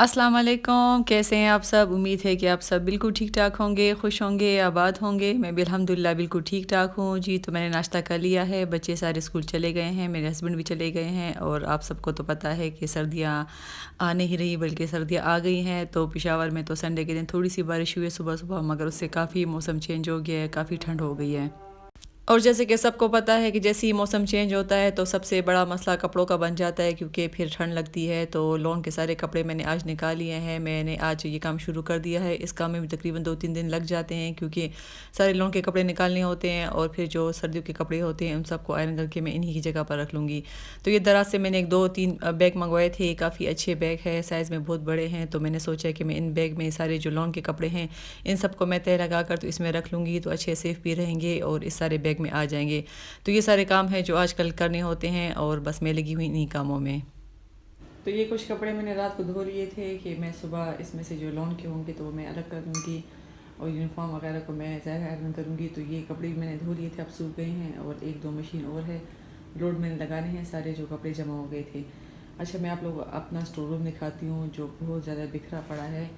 अस्सलाम वालेकुम, कैसे हैं आप सब? उम्मीद है कि आप सब बिल्कुल ठीक-ठाक होंगे, खुश होंगे, आबाद होंगे। मैं भी अल्हम्दुलिल्लाह बिल्कुल ठीक-ठाक हूँ। जी, तो मैंने नाश्ता कर लिया है, बच्चे सारे स्कूल चले गए हैं, मेरे हस्बैंड भी चले गए हैं और आप सबको तो पता है कि सर्दियाँ आ नहीं रही बल्कि सर्दियाँ आ गई हैं। तो पेशावर में तो संडे के दिन थोड़ी-सी बारिश हुई है सुबह-सुबह, मगर उससे काफ़ी मौसम चेंज हो गया है, काफ़ी ठंड हो गई है। और जैसे कि सबको पता है कि जैसे ही मौसम चेंज होता है तो सबसे बड़ा मसला कपड़ों का बन जाता है क्योंकि फिर ठंड लगती है। तो लॉन के सारे कपड़े मैंने आज निकाल लिए हैं, मैंने आज ये काम शुरू कर दिया है। इस काम में भी तकरीबन 2-3 दिन लग जाते हैं क्योंकि सारे लॉन के कपड़े निकालने होते हैं और फिर जो सर्दियों के कपड़े होते हैं उन सबको आयरन करके मैं इन्हीं की जगह पर रख लूँगी। तो ये दराज से मैंने एक 2-3 बैग मंगवाए थे, काफ़ी अच्छे बैग है, साइज़ में बहुत बड़े हैं। तो मैंने सोचा कि मैं इन बैग में सारे जो लॉन के कपड़े हैं इन सबको मैं तय लगा कर तो इसमें रख लूँगी, तो अच्छे सेफ भी रहेंगे और इस सारे बैग में आ जाएंगे। तो ये सारे काम हैं जो आजकल करने होते हैं और बस मैं लगी हुई इन्हीं कामों में। तो ये कुछ कपड़े मैंने रात को धो लिए थे कि मैं सुबह इसमें से जो लॉन के होंगे तो वो मैं अलग कर दूँगी और यूनिफॉर्म वगैरह को मैं ज़ाहिर आयरन करूँगी। तो ये कपड़े भी मैंने धो लिए थे, अब सूख गए हैं और 1-2 मशीन और है, लोड मैंने लगाने हैं, सारे जो कपड़े जमा हो गए थे। अच्छा, मैं आप लोग अपना स्टोर रूम दिखाती हूँ जो बहुत ज़्यादा बिखरा पड़ा है।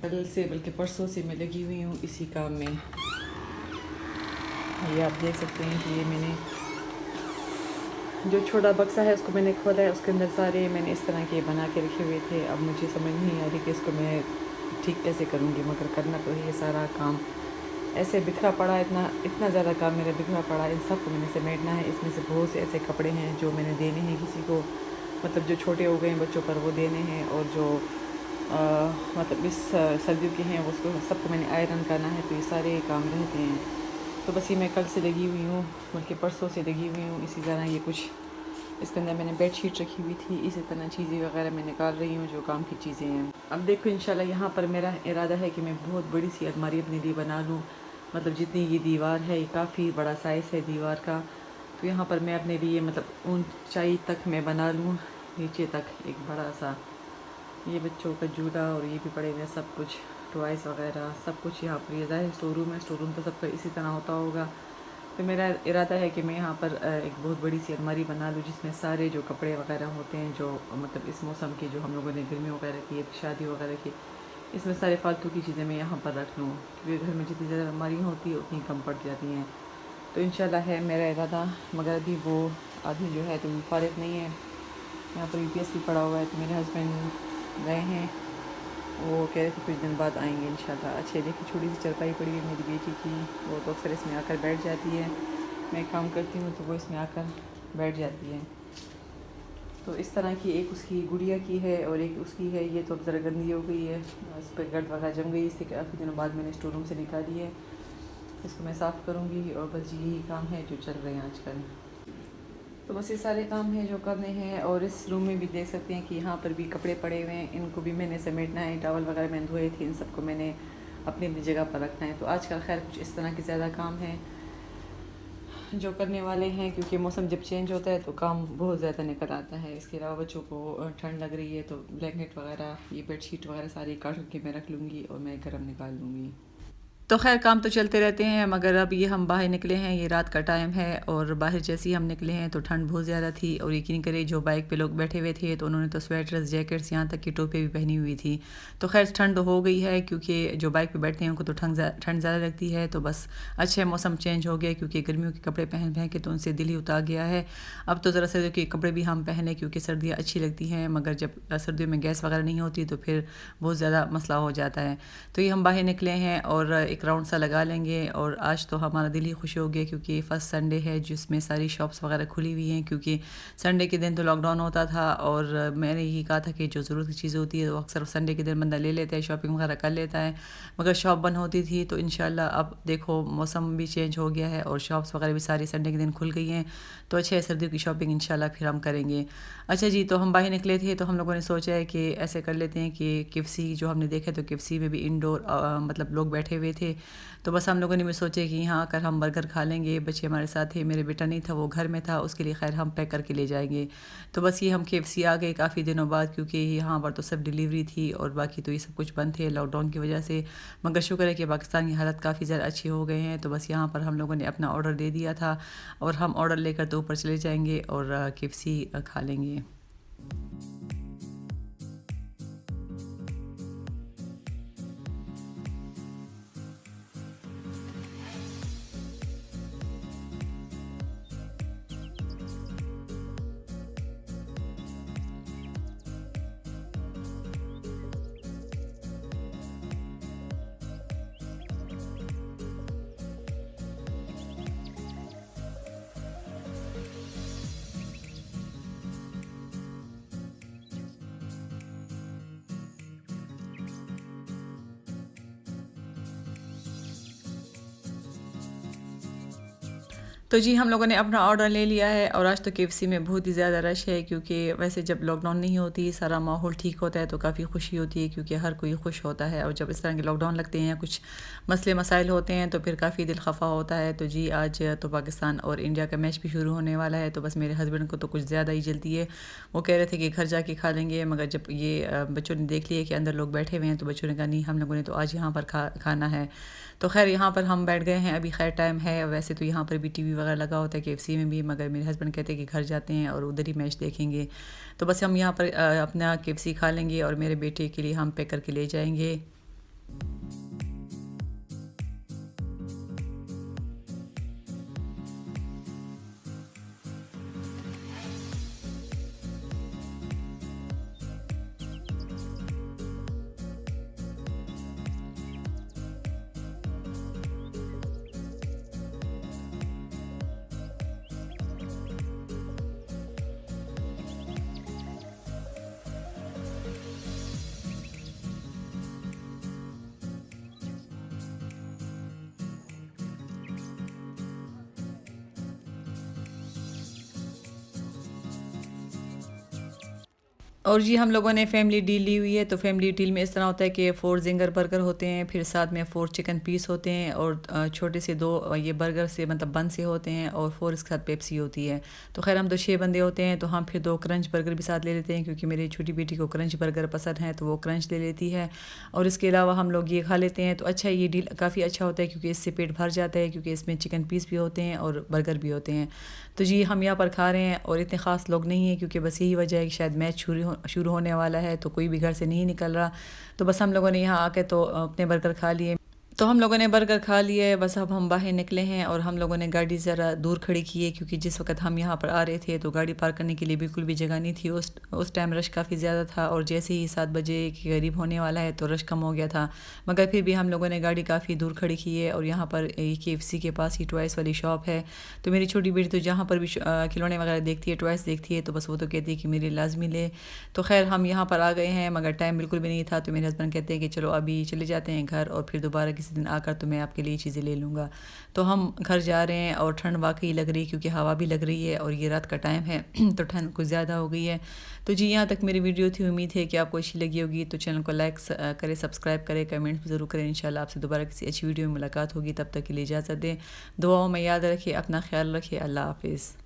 कल से बल्कि परसों से मैं लगी हुई हूँ इसी काम में। ये आप देख सकते हैं कि ये मैंने जो छोटा बक्सा है उसको मैंने खोला है, उसके अंदर सारे मैंने इस तरह के बना के रखे हुए थे। अब मुझे समझ नहीं आ रही कि इसको मैं ठीक कैसे करूँगी, मगर करना तो है। ये सारा काम ऐसे बिखरा पड़ा, इतना इतना ज़्यादा काम मेरा बिखरा पड़ा, इन सब को मैंने समेटना है। इसमें से बहुत से ऐसे कपड़े हैं जो मैंने देने हैं किसी को, मतलब जो छोटे हो गए हैं बच्चों पर वो देने हैं, और जो मतलब इस सर्दियों के हैं उसको सबको मैंने आयरन करना है। तो ये सारे काम रहते हैं। तो बस ये मैं कल से लगी हुई हूँ, बल्कि परसों से लगी हुई हूँ इसी तरह। ये कुछ इसके अंदर मैंने बेडशीट रखी हुई थी, इसी तरह चीज़ें वगैरह मैं निकाल रही हूँ जो काम की चीज़ें हैं। अब देखो इंशाल्लाह यहाँ पर मेरा इरादा है कि मैं बहुत बड़ी सी अलमारी अपने लिए बना लूँ। मतलब जितनी ये दीवार है, ये काफ़ी बड़ा साइज़ है दीवार का। तो यहाँ पर मैं अपने लिए मतलब ऊंचाई तक मैं बना लूँ, नीचे तक एक बड़ा सा ये बच्चों का झूला और ये भी पड़े हुए सब कुछ टॉयज़ वगैरह सब कुछ यहाँ पर। ये ज़ाहिर स्टोर रूम है, स्टोर रूम तो सबका इसी तरह होता होगा। तो मेरा इरादा है कि मैं यहाँ पर एक बहुत बड़ी सी अलमारी बना लूँ जिसमें सारे जो कपड़े वगैरह होते हैं जो मतलब इस मौसम के, जो हम लोगों ने गर्मी वगैरह की, शादी वगैरह की, इसमें सारे फालतू की चीज़ें मैं यहाँ पर रख लूँ क्योंकि घर में जितनी ज़्यादा अलमारियाँ होती है उतनी कम पड़ जाती हैं। तो इंशाल्लाह है मेरा इरादा, मगर अभी वो आदमी जो है तो फारिग नहीं है। यहाँ पर यूपीएस भी पड़ा हुआ है, तो मेरे हस्बैंड गए हैं, वो कह रहे थे कुछ दिन बाद आएंगे इंशाल्लाह। अच्छे, देखिए छोटी सी चरपाई पड़ी है मेरी बेटी की, वो तो अक्सर इसमें आकर बैठ जाती है। मैं काम करती हूँ तो वो इसमें आकर बैठ जाती है। तो इस तरह की एक उसकी गुड़िया की है और एक उसकी है। ये तो अब ज़रा गंदी हो गई है, इस पर गर्द वगैरह जम गई, इससे काफ़ी दिनों बाद मैंने स्टोर रूम से निकाली है। इसको मैं साफ़ करूँगी और बस यही काम है जो चल रहे हैं आजकल। तो बस ये सारे काम हैं जो करने हैं। और इस रूम में भी देख सकते हैं कि यहाँ पर भी कपड़े पड़े हुए हैं, इनको भी मैंने समेटना है। टॉवल वगैरह मैंने धोए थे, इन सबको मैंने अपनी अपनी जगह पर रखना है। तो आजकल खैर कुछ इस तरह के ज़्यादा काम हैं जो करने वाले हैं क्योंकि मौसम जब चेंज होता है तो काम बहुत ज़्यादा निकल आता है। इसके अलावा बच्चों को ठंड लग रही है तो ब्लैंकेट वगैरह, ये बेडशीट वगैरह सारी काट के मैं रख लूँगी और मैं गर्म निकाल लूँगी। तो खैर काम तो चलते रहते हैं, मगर अब ये हम बाहर निकले हैं, ये रात का टाइम है और बाहर जैसे ही हम निकले हैं तो ठंड बहुत ज़्यादा थी। और यकीन करें जो बाइक पे लोग बैठे हुए थे तो उन्होंने तो स्वेटर्स, जैकेट्स, यहाँ तक कि टोपी भी पहनी हुई थी। तो खैर ठंड हो गई है क्योंकि जो बाइक पे बैठते हैं उनको तो ठंड ज़्यादा लगती है। तो बस अच्छे मौसम चेंज हो गया क्योंकि गर्मियों के कपड़े पहन पहन के तो उनसे दिल ही उतार गया है। अब तो ज़रा सर्दियों के कपड़े भी हम पहने क्योंकि सर्दियाँ अच्छी लगती हैं, मगर जब सर्दियों में गैस वगैरह नहीं होती तो फिर बहुत ज़्यादा मसला हो जाता है। तो ये हम बाहर निकले हैं और एक राउंड सा लगा लेंगे। और आज तो हमारा दिल ही खुश हो गया क्योंकि फर्स्ट संडे है जिसमें सारी शॉप्स वगैरह खुली हुई हैं, क्योंकि संडे के दिन तो लॉकडाउन होता था और मैंने यही कहा था कि जो ज़रूरत की चीज़ें होती है वो अक्सर संडे के दिन बंदा ले लेता है, शॉपिंग वगैरह कर लेता है, मगर शॉप बंद होती थी। तो इंशाल्लाह अब देखो मौसम भी चेंज हो गया है और शॉप्स वगैरह भी सारी संडे के दिन खुल गई हैं। तो अच्छे सर्दियों की शॉपिंग इंशाल्लाह फिर हम करेंगे। अच्छा जी, तो हम बाहर निकले थे तो हम लोगों ने सोचा है कि ऐसे कर लेते हैं कि KFC जो हमने देखा तो KFC में भी इंडोर मतलब लोग बैठे हुए थे। तो बस हम लोगों ने भी सोचे कि यहाँ आकर हम बर्गर खा लेंगे। बच्चे हमारे साथ थे, मेरे बेटा नहीं था, वो घर में था, उसके लिए खैर हम पैक करके ले जाएंगे। तो बस ये हम KFC आ गए काफ़ी दिनों बाद क्योंकि यहाँ पर तो सब डिलीवरी थी और बाकी तो ये सब कुछ बंद थे लॉकडाउन की वजह से। मगर शुक्र है कि पाकिस्तान की हालत काफ़ी ज़्यादा अच्छी हो गए हैं। तो बस यहाँ पर हम लोगों ने अपना ऑर्डर दे दिया था और हम ऑर्डर लेकर तो ऊपर चले जाएंगे और KFC खा लेंगे। तो जी हम लोगों ने अपना ऑर्डर ले लिया है और आज तो केएफसी में बहुत ही ज़्यादा रश है, क्योंकि वैसे जब लॉकडाउन नहीं होती सारा माहौल ठीक होता है तो काफ़ी खुशी होती है, क्योंकि हर कोई खुश होता है। और जब इस तरह के लॉकडाउन लगते हैं या कुछ मसले मसाइल होते हैं तो फिर काफ़ी दिल खफा होता है। तो जी आज तो पाकिस्तान और इंडिया का मैच भी शुरू होने वाला है, तो बस मेरे हस्बैंड को तो कुछ ज़्यादा ही जल्दी है। वो कह रहे थे कि घर जाके खा लेंगे, मगर जब ये बच्चों ने देख लिया कि अंदर लोग बैठे हुए हैं तो बच्चों ने कहा नहीं, हम लोगों ने तो आज यहाँ पर खाना है। तो खैर यहाँ पर हम बैठ गए हैं, अभी खैर टाइम है। वैसे तो यहाँ पर भी टीवी वगैरह लगा होता है केएफसी में भी, मगर मेरे हस्बैंड कहते हैं कि घर जाते हैं और उधर ही मैच देखेंगे। तो बस हम यहाँ पर अपना केएफसी खा लेंगे और मेरे बेटे के लिए हम पैक करके ले जाएंगे। और जी हम लोगों ने फैमिली डील ली हुई है। तो फैमिली डील में इस तरह होता है कि 4 जिंगर बर्गर होते हैं, फिर साथ में 4 चिकन पीस होते हैं और छोटे से 2 ये बर्गर से मतलब बन से होते हैं और 4 इसके साथ पेप्सी होती है। तो खैर हम तो 6 बंदे होते हैं, तो हम फिर 2 क्रंच बर्गर भी साथ ले लेते हैं, क्योंकि मेरी छोटी बेटी को क्रंच बर्गर पसंद है तो वो क्रंच ले लेती है। और इसके अलावा हम लोग ये खा लेते हैं। तो अच्छा ये डील काफ़ी अच्छा होता है, क्योंकि इससे पेट भर जाता है, क्योंकि इसमें चिकन पीस भी होते हैं और बर्गर भी होते हैं। तो जी हम यहाँ पर खा रहे हैं और इतने ख़ास लोग नहीं हैं, क्योंकि बस यही वजह है कि शायद मैच शुरू होने वाला है तो कोई भी घर से नहीं निकल रहा। तो बस हम लोगों ने यहाँ आके तो अपने बर्गर खा लिए। तो हम लोगों ने बर्गर खा लिया है, बस अब हम बाहर निकले हैं और हम लोगों ने गाड़ी ज़रा दूर खड़ी की है, क्योंकि जिस वक्त हम यहाँ पर आ रहे थे तो गाड़ी पार्क करने के लिए बिल्कुल भी जगह नहीं थी। उस टाइम रश काफ़ी ज़्यादा था और जैसे ही 7 बजे के करीब होने वाला है तो रश कम हो गया था। मगर फिर भी हम लोगों ने गाड़ी काफ़ी दूर खड़ी की है। और यहाँ पर केएफसी के पास ही टॉयस वाली शॉप है। तो मेरी छोटी बेटी तो जहाँ पर भी खिलौने वगैरह देखती है, टॉयस देखती है, तो बस वो तो कहती है कि मेरे लाजमी ले। तो खैर हम यहाँ पर आ गए हैं, मगर टाइम बिल्कुल भी नहीं था। तो मेरे हस्बैंड कहते हैं कि चलो अभी चले जाते हैं घर और फिर दोबारा किसी दिन आकर तो मैं आपके लिए चीज़ें ले लूँगा। तो हम घर जा रहे हैं और ठंड वाकई लग रही है, क्योंकि हवा भी लग रही है और ये रात का टाइम है तो ठंड कुछ ज़्यादा हो गई है। तो जी यहाँ तक मेरी वीडियो थी, उम्मीद है कि आपको अच्छी लगी होगी। तो चैनल को लाइक करें, सब्सक्राइब करें, कमेंट भी ज़रूर करें। इंशाल्लाह आपसे दोबारा किसी अच्छी वीडियो में मुलाकात होगी, तब तक के लिए इजाज़त दें। दुआओं में याद रखिए, अपना ख्याल रखिए। अल्लाह हाफिज़।